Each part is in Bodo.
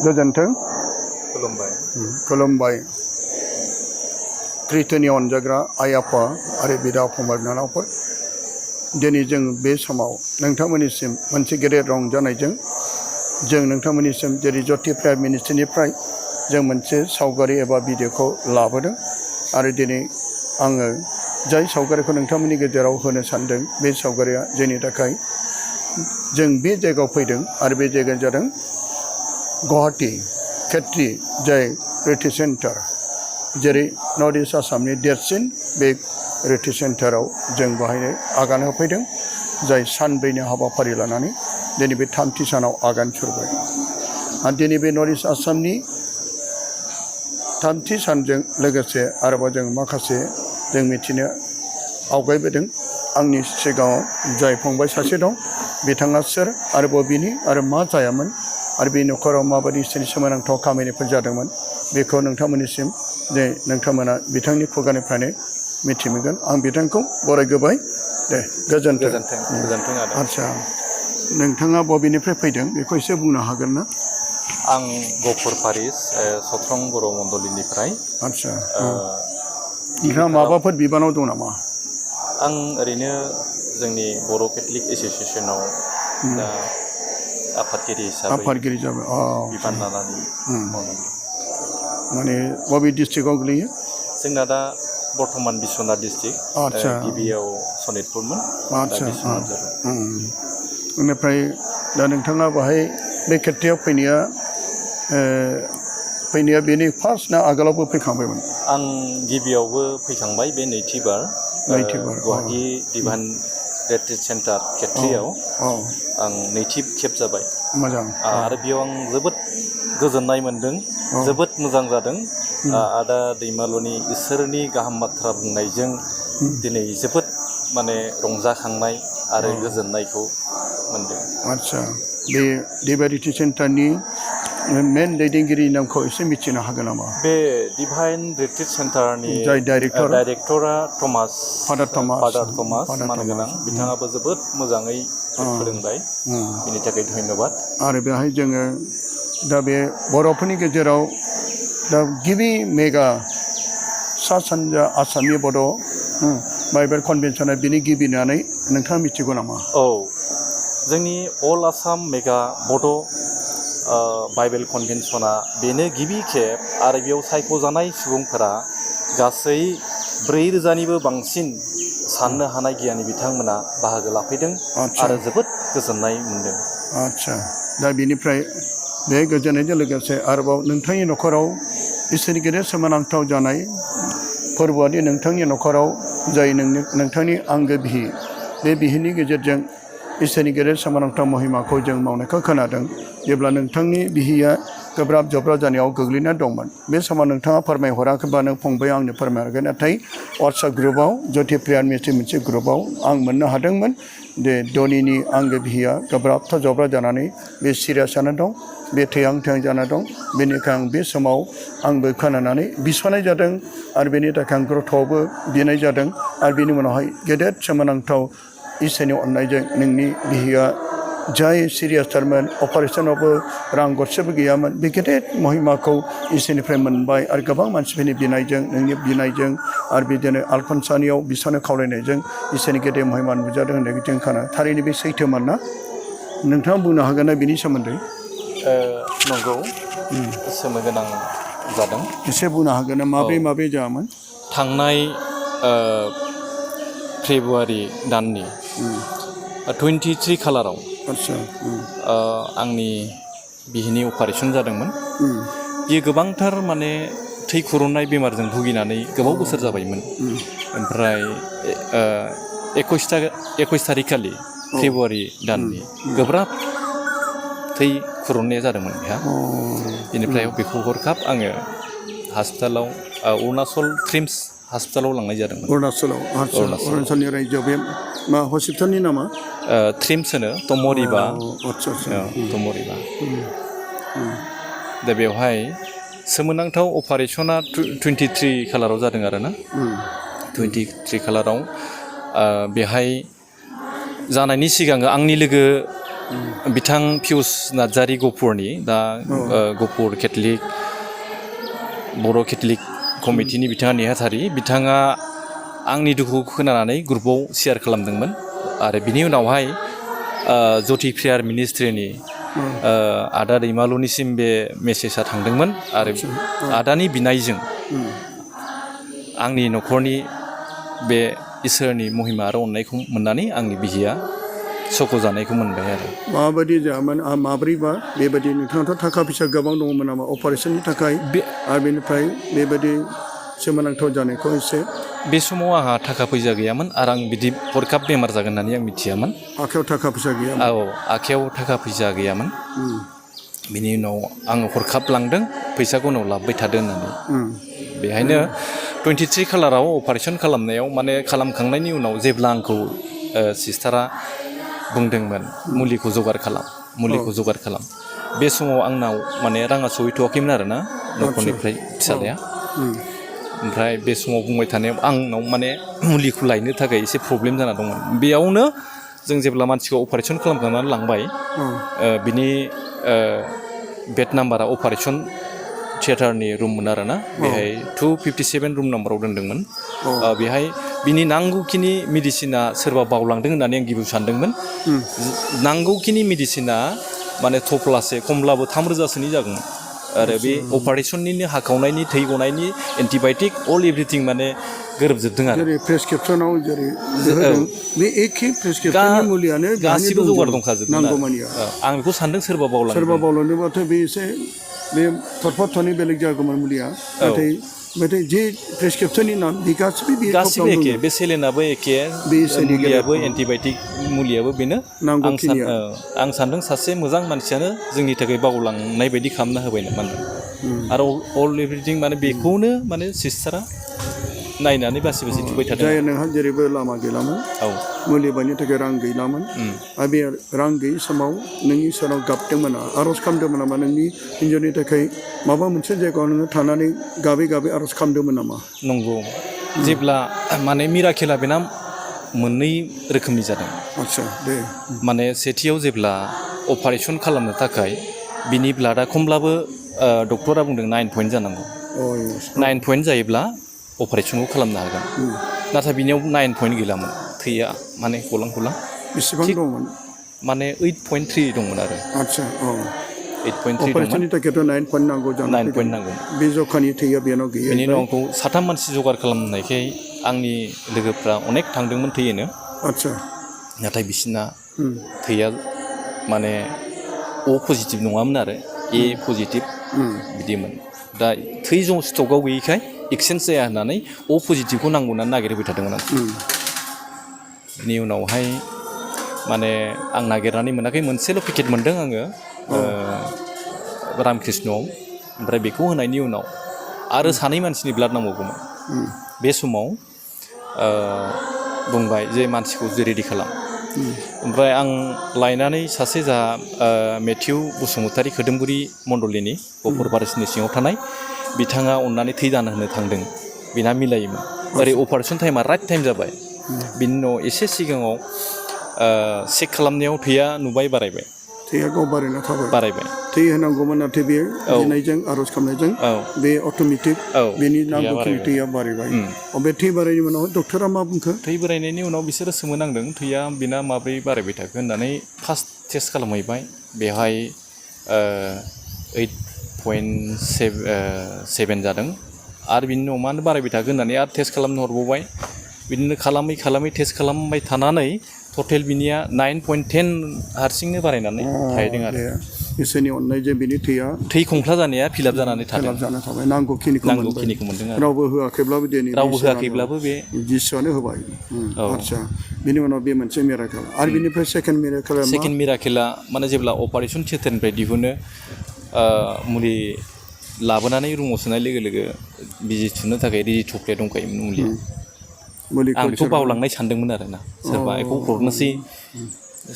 गोजोन्थों खुलुमबाय ख्रिस्ट'नि अनजाग्रा आइ आफा आरो बिदा फंबाय बिनानावफोर दिनै जों बे समाव नोंथांमोननिसिम मोनसे गेदेर रंजानायजों जों नोंथांमोननिसिम जेरै ज्योति प्रेयार मिनिस्ट्रिनिफ्राय जों मोनसे सावगारि एबा भिडिअखौ लाबोदों आरो दिनै आङो जाय सावगारिखौ नोंथांमोननि गेजेराव होनो सानदों बे सावगारिया जोंनि थाखाय जों बे जायगायाव फैदों आरो बे जायगाया जादों गुवाहाटी खेत्री जाय रिट्रिट सेन्टार जेरै नर्थ इस्ट आसामनि देरसिन बे रिट्रिट सेन्टाराव जों बाहायनो आगान होफैदों जाय सानब्रैनि हाबाफारि लानानै दिनै बे थामथि सानाव आगान सुरबाय आरो दिनै बे नर्थ इस्ट आसामनि थामथि सानजों लोगोसे आरोबाव जों माखासे जों मिथिनो आवगायबोदों आंनि सिगाङाव जाय फंबाय सासे दं बिथाङा सोर आरोबाव बिनि आरो मा जायामोन आरो बे न'खराव माबायदि इसोरनि सोमोनांथाव खामानिफोर जादोंमोन बेखौ नोंथांमोननिसिम जे नोंथांमोना बिथांनि खुगानिफ्रायनो मिथिमोनगोन आं बिथांखौ बरायग्रोबाय दे गोजोन्थों आदसा नोंथाङा बबेनिफ्राय फैदों बेखौ एसे बुंनो हागोन ना आं गफुर फारिस सत्रं बर' मण्डलिनिफ्राय आदसा नोंथाङा माबाफोर बिबानाव दं नामा आं ओरैनो जोंनि बर' केथलिक एस'सियेसनाव दा आफादगिरि जाबाय बिबान लानानै माने बबे डिस्ट्रिक्टआव गोलैयो जोंना दा बर्तमान बिश्वनाथ डिस्ट्रिक्ट गिबियाव सनितपुरमोन आदसा बेनिफ्राय दा नोंथाङा बाहाय बे खेथ्रियाव फैनाया बेनि फार्स्ट ना आगोलावबो फैखांबायमोन आं गिबियावबो फैखांबाय बे नैथिबार गुवाहाटी डिभाइन रिट्रिट सेन्टार खेत्रियाव आं नैथि खेब जाबाय मोजां आरो बेयाव आं जोबोद गोजोननाय मोनदों जोबोद मोजां जादों आदा दैमालुनि इसोरनि गाहाम बाथ्रा बुंनायजों दिनै जोबोद माने रंजाखांनाय आरो गोजोननायखौ मोनदों आदसा बे डिभाइन रिट्रिट सेन्टारनि मेन दैदेनगिरि नामखौ एसे मिथिनो हागोन नामा बे डिभाइन रिट्रिट सेन्टारनि जाय डाइरेक्टरा फादार थमास मानगोनां बिथाङाबो जोबोद मोजाङै फोरोंबाय बिनि थाखाय धन्यबाद आरो बेहाय जोङो दा बे बर'फोरनि गेजेराव दा गिबि मेगा सा सानजा आसामनि बड' बाइबेल कनभेनसना बिनि गिबि होननानै नोंथाङा मिथिगौ नामा औ जोंनि अल आसाम मेगा बड' बाइबेल कनभेनसना बेनो गिबि खेब आरो बेयाव सायख'जानाय सुबुंफोरा गासै 4,000निबो बांसिन साननो हानाय गियानि बिथांमोना बाहागो लाफैदों आरो जोबोद गोजोननाय मोनदों आदसा दा बिनिफ्राय बे गोजोननायजों लोगोसे आरोबाव नोंथांनि न'खराव इसोरनि गेदेर सोमोनांथाव जानाय फोरबोआदि नोंथांनि न'खराव जाय नोंथांनि आंगो बिहि बे बिहिनि गेजेरजों इसोरनि गेदेर सोमोनांथाव महिमाखौ जों मावनायखौ खोनादों जेब्ला नोंथांनि बिहिया गोब्राब जब्राब जानायाव गोग्लैना दंमोन बे समाव नोंथाङा फोरमायहराखैबा नों फंबाया आंनो फोरमायहरगोन नाथाय वाट्सएप ग्रुपआव ज्योति प्रेयार मिनिस्ट्रि मोनसे ग्रुपआव आं मोननो हादोंमोन जे धनिनि आंगो बिहिया गोब्राबथा जब्राब जानानै बे सिरियास जाना दं बे थैहां जाना दं बेनिखाय आं बे समाव आंबो खोनानानै बिसनाय जादों आरो बेनि थाखाय आं ग्रथ'आवबो बिनाय जादों आरो बेनि उनावहाय गेदेर सोमोनांथाव इसोरनि अननायजों नोंनि बिहिया जाय सिरियासथारमोन अपारेशनावबो रां गरसेबो गैयामोन बे गेदेर महिमाखौ इसोरनिफ्राय मोनबाय आरो गोबां मानसिफोरनि बिनायजों नोंनि बिनायजों आरो बिदिनो आलफनसानियाव बिसानो खावलायनायजों इसोरनि गेदेर महिमा नुजादों होननायखौ जों खोनायो थारैनो बे सैथोमोन ना नोंथाङा बुंनो हागोन ना बिनि सोमोन्दै नंगौ सोमोगोनां जादों एसे बुंनो हागोन ना माब्रै जायामोन थांनाय फेब्रुवारि दाननि 23 खालाराव आंनि बिहिनि अपारेशन जादोंमोन बियो गोबांथार माने थै खुरनाय बेमारजों भुगिनानै गोबाव बोसोर जाबायमोन ओमफ्राय 21 थारिखखालि फेब्रुवारि दाननि गोब्राब थै खुरनाया जादोंमोन बेहा बेनिफ्राय बेखौ हरखाब आङो हस्पिटालाव अरुणाचल ट्रिम्स हस्पिटालाव लांनाय जादोंमोन अरुणाचलनि रायजोआव बे मा हस्पिटालनि नामा ट्रिम्स होनो तमरिबा तमरिबा दा बेवहाय सोमोनांथाव अपारेशना 23 खालाराव जादों आरो ना 23 खालाराव बेहाय जानायनि सिगां आंनि लोगो बिथां पियुष नार्जारि गफुरनि दा गफुर केथलिक बर' केथलिक कमिटिनि बिथाङा नेहाथारि बिथाङा आंनि दुखुखौ खोनानानै ग्रुपाव शेयार खालामदोंमोन आरो बिनि उनावहाय ज्योति प्रेयार मिनिस्ट्रिनि आदा दैमालुनिसिम बे मेसेजआ थांदोंमोन आरो आदानि बिनायजों आंनि न'खरनि बे इसोरनि महिमा आरो अननायखौ मोननानै आंनि बिहिया सख' जानायखौ मोनबाय आरो माबायदि जायामोन माब्रैबा बेबायदि नोंथाङाथ' थाखा फैसा गोबां दङमोन नामा अपारेशननि थाखाय आरो बेनिफ्राय बेबायदि सोमोनांथाव जानायखौ एसे बे समाव आंहा थाखा फैसा गैयामोन आरो आं बिदि हरखाब बेमार जागोन होननानै आं मिथियामोन आखायाव थाखा फैसा गैयामोन औ आखायाव थाखा फैसा गैयामोन बिनि उनाव आङो हरखाब लांदों फैसाखौ उनाव लाबोबाय थादों होननानै बेहायनो 23 खालाराव अपारेशन खालामनायाव माने खालामखांनायनि उनाव जेब्ला आंखौ सिस्टारा बुंदोंमोन मुलिखौ जगार खालाम बे समाव आंनाव माने राङा सहैथ'वाखैमोन आरोना न'खरनिफ्राय फिसालाया ओमफ्राय बे समाव बुंबाय थानायाव आंनाव माने मुलिखौ लायनो थाखाय एसे प्रब्लेम जाना दंमोन बेयावनो जों जेब्ला मानसिखौ अपारेशन खालामखांनानै लांबाय बिनि बेड नाम्बारा अपारेशन थियेटारनि रुममोन आरोना बेहाय 257 रुम नाम्बाराव दोनदोंमोन बेहाय बिनि नांगौखिनि मेडिसिना सोरबा बावलांदों होननानै आं गिबियाव सानदोंमोन नांगौखिनि मेडिसिना माने थफ्लासे खमब्लाबो 3,000सोनि जागौमोन आरो बे अपारेशननिनो हाखावनायनि थै गनायनि एन्टिबायटिक अल एभ्रिथिं माने गोरोबजोबदों आरो जेरै प्रेसक्रिपसनाव जेरै बे एखे प्रेसक्रिपसननि मुलियानो गासिबो जगार दंखाजोबदों नांगौमानिया आं बेखौ सानदों सोरबा बावलांदोंबाथ' बे एसे बे थरफा थरनै बेलेग जागौमोन मुलिया नाथाय जे प्रेसक्रिपसननि नाम बे गासिबो एखे बे सेलेनाबो एखे मुलियाबो एन्टिबायटिक मुलियाबो बेनो आं सानदों सासे मोजां मानसियानो जोंनि थाखाय बावलांनाय बायदि खालामना होबाय नामा आरो अल एभ्रिथिं माने बेखौनो माने सिस्टारा नायनानै बासि थुबाय थादों जाय नोंहा जेरैबो लामा गैलामोन मुलि बायनो थाखाय रां गैलामोन आरो बे रां गैयि समाव नोंनि इसोराव गाबदोंमोन आर'ज खालामदोंमोन नामा नोंनि हिन्जावनि थाखाय माबा मोनसे जायगायाव नोङो थानानै गाबै आर'ज खालामदोंमोन नामा नंगौ जेब्ला माने मिराकेला बेना मोननै रोखोमनि जादों आदसा दे माने सेथियाव जेब्ला अपारेशन खालामनो थाखाय बिनि ब्लाडआ खमब्लाबो डक्टरा बुंदों 9 पइन्ट जानांगौ 9 पइन्ट जायोब्ला अपारेशनखौ खालामनो हागोन नाथाय बिनियाव 9 पइन्ट गैलामोन थैया माने गलां बेसेबां दंमोन माने 8.3 दंमोन आरो आदसा 8.3 अपारेशननि थाखायथ' 9 पइन्ट नांगौ जानानै 9 पइन्ट नांगौ बे जखानि थैया बेनाव गैया बेनि उनाव आंखौ साथाम मानसि जगार खालामनायखाय आंनि लोगोफ्रा अनेक थांदोंमोन थैयोनो आदसा नाथाय बिसिना थैया माने अ पजिटिभ नङामोन आरो ए पजिटिभ बिदिमोन दा थै स्टकआव गैयैखाय एक्सेन्ज जाया होननानै अ पजिटिभखौ नांगौ होननानै नागिरबाय थादोंमोन आं बेनि उनावहाय माने आं नागिरनानै मोनाखै मोनसेल' पेकेट मोनदों आङो रामकृष्णआव ओमफ्राय बेखौ होनायनि उनाव आरो सानै मानसिनि ब्लाड नांबावगौमोन बे समाव बुंबाय जे मानसिखौ रेडि खालाम ओमफ्राय आं लायनानै सासे जाहा मेथ्यु बसुमतारी खोदोमगुरि मण्डलिनि गफुर बारिसनि सिङाव थानाय बिथाङा अननानै थै दान होनो थांदों बेना मिलायोमोन ओरै अपारेशन टाइमा राइट टाइम जाबाय बिनि उनाव एसे सिगाङाव चेक खालामनायाव थैया नुबाय बारायबाय थैया गाव बारायना थाबाय बारायबाय थै होनांगौमोन नाथाय बे बिनायजों आर'ज खालामनायजों बे अट'मेटिक बेनि नांगौखिनि थैया बारायबाय बे थै बारायनायनि उनाव डक्टरा मा बुंखो थै बारायनायनि उनाव बिसोरो सोमोनांदों थैया बेना माब्रै बारायबाय थाखो होननानै फार्स्ट टेस्ट खालामहैबाय बेहाय 8.7 जादों आरो बिनि उनाव मानो बारायबाय थाखो होननानै आरो टेस्ट खालामनो हरबावबाय बिदिनो खालामै टेस्ट खालामबाय थानानै टटेल बिनिया 9.10 हारसिंनो बारायनानै थाहैदों आरो इसोरनि अननायजों बिनि थै खंख्ला जानाया फिलाप जानानै थादों नांगौखिनिखौ मोनदों आरो रावबो होआखैब्लाबो बे जिसुआनो होबाय आदसा बिनि उनाव बे मोनसे मिराकेल आरो बिनिफ्राय सेकेन्ड मिराकेला माने जेब्ला अपारेशन थियेटारनिफ्राय दिहुनो मुलि लाबोनानै रुमाव सोनाय लोगो लोगो बिजि थुनो थाखाय रेडि थफ्लाया दंखायोमोन मुलिया आं बेखौ बावलांनाय सानदोंमोन आरोना सोरबा बेखौ हरनोसै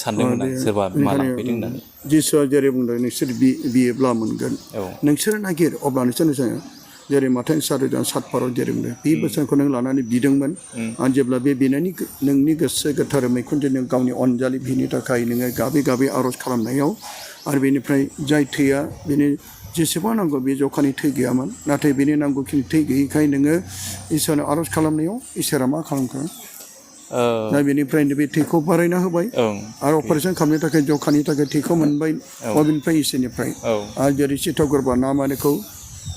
सानदोंमोन आं सोरबा लांफैदों होननानै जिसुआ जेरै बुंदों नोंसोर बियोब्ला मोनगोन नोंसोर नागिर अब्ला नोंसोर जेरै माथानि 4,007 फाराव जेरै मोनो बे बोसोनखौ नों लानानै बिदोंमोन आरो जेब्ला बे बिनायनि नोंनि गोसो गोथार मैखुनजों नों गावनि अनजालि बिनि थाखाय नोङो गाबै गाबै आर'ज खालामनायाव आरो बेनिफ्राय जाय थैया बेनि जेसेबां नांगौ बे जखानि थै गैयामोन नाथाय बेनि नांगौखिनि थै गैयैखाय नोङो इसोरनो आर'ज खालामनायाव इसोरा मा खालामखो दा बेनिफ्रायनो बे थैखौ बारायना होबाय आरो अपारेसन खालामनो थाखाय जखानि थाखाय थैखौ मोनबाय बबेनिफ्राय इसोरनिफ्राय आरो जेरै चित्ता गरबा ना मानेखौ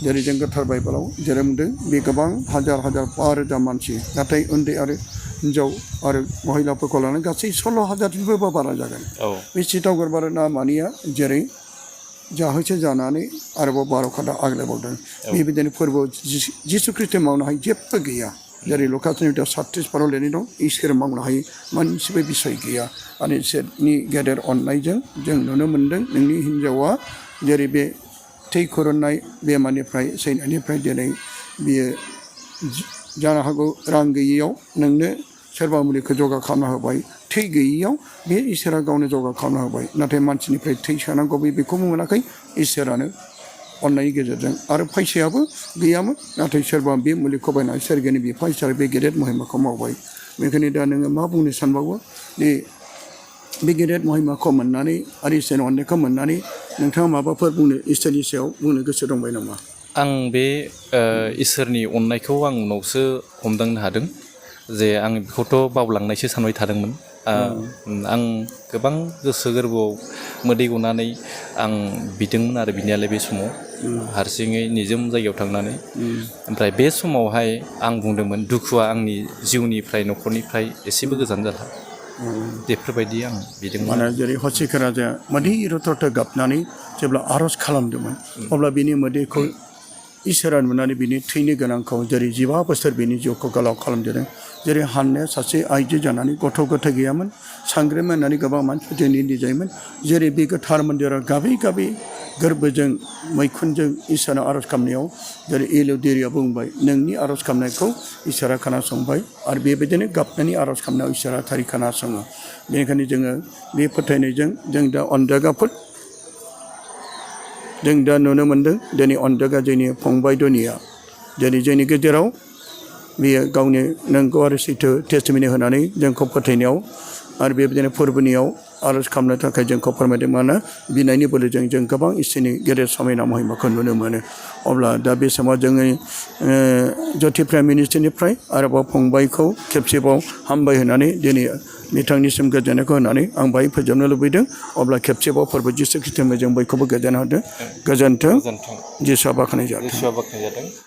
जेरै जों गोथार बाइबेलाव जेरै मोनदों बे गोबां हाजार 5,000 मानसि नाथाय उन्दै आरो हिन्जाव आरो महिलाफोरखौ लानानै गासै 16,000निबो बारा जागोन बे चित्ता गरबा ना मानिया जेरै जाहोसे जानानै आरोबाव 12 खादा आग्लायबावदों बेबायदिनो फोरबोआव जिसु ख्रिस्ट मावनो हायै जेबो गैया जेरै लुकासनि 36 फाराव लिरनाय दं इसोर मावनो हायै मोनसेबो बिसय गैया आरो इसोरनि गेदेर अननायजों जों नुनो मोन्दों नोंनि हिन्जावा जेरै बे थै खुरनाय बेमारनिफ्राय सैनायनिफ्राय दिनै बियो जानो हागौ रां गैयैयाव नोंनो सोरबा मुलिखौ जगार खालामना होबाय थै गैयैयाव बे इसोरा गावनो जगार खालामना होबाय नाथाय मानसिनिफ्राय थै सोनांगौ बेखौबो मोनाखै इसोरानो अननायनि गेजेरजों आरो फैसायाबो गैयामोन नाथाय सोरबा बे मुलिखौ बायनानै सोरगिनि बिफा हिसाबै बे गेदेर महिमाखौ मावबाय बेनिखायनो दा नोङो मा बुंनो सानबावो बे गेदेर महिमाखौ मोननानै आरो इसोरनि अननायखौ मोननानै नोंथाङा माबाफोर बुंनो इसोरनि सायाव बुंनो गोसो दंबाय नामा आं बे इसोरनि अननायखौ आं उनावसो हमदांनो हादों जे आं बेखौथ' बावलांनायसो सानबाय थादोंमोन आं गोबां गोसो गोरबोआव मोदै गनानै आं बिदोंमोन आरो बिनायालाय बे समाव हारसिङै निजोम जायगायाव थांनानै ओमफ्राय बे समावहाय आं बुंदोंमोन दुखुआ आंनि जिउनिफ्राय न'खरनिफ्राय एसेबो गोजान जाला बेफोरबायदि आं बिदोंमोन माने जेरै हसिका राजाया मोदै रथ'रथ' गाबनानै जेब्ला आर'ज खालामदोंमोन अब्ला बिनि मोदैखौ इसोरा नुनानै बिनि थैनो गोनांखौ जेरै 15 बोसोर बिनि जिउखौ गोलाव खालामदों जेरै हान्नाया सासे आइजो जानानै गथ' गथाय गैयामोन सांग्रेम होननानै गोबां मानसिफोर निन्दि जायोमोन जेरै बे गोथार मन्दिराव गाबै गाबै गोरबोजों मैखुनजों इसोरनाव आर'ज खालामनायाव जेरै एल'दिरिया बुंबाय नोंनि आर'ज खालामनायखौ इसोरा खोनासंबाय आरो बेबायदिनो गाबनानै आर'ज खालामनायाव इसोरा थारै खोनासङो बेनिखायनो जोङो बे फोथायनायजों जों दा अनजागाफोर जों दा नुनो मोन्दों दिनै अनजागा जोंनि फंबाय दनिया दिनै जोंनि गेजेराव बियो गावनि नंगौ आरो सैथो टेस्टिमनि होनानै जोंखौ फोथायनायाव आरो बेबायदिनो फोरबोनियाव आर'ज खालामनो थाखाय जोंखौ फोरमायदों मानो बिनायनि बोलोजों जों गोबां इसोरनि गेदेर समायना महिमाखौ नुनो मोनो अब्ला दा बे समाव जोङो ज्योति प्राइम मिनिस्ट्रिनिफ्राय आरोबाव फंबायखौ खेबसेबाव हामबाय होनानै दिनै बिथांनिसिम गोजोननायखौ होनानै आं बाहाय फोजोबनो लुबैदों अब्ला खेबसेबाव फोरबो जिसु ख्रिस्ट'जों जों बयखौबो गोजोन होदों गोजोन्थों जिसुआ बाख्नाय जाथों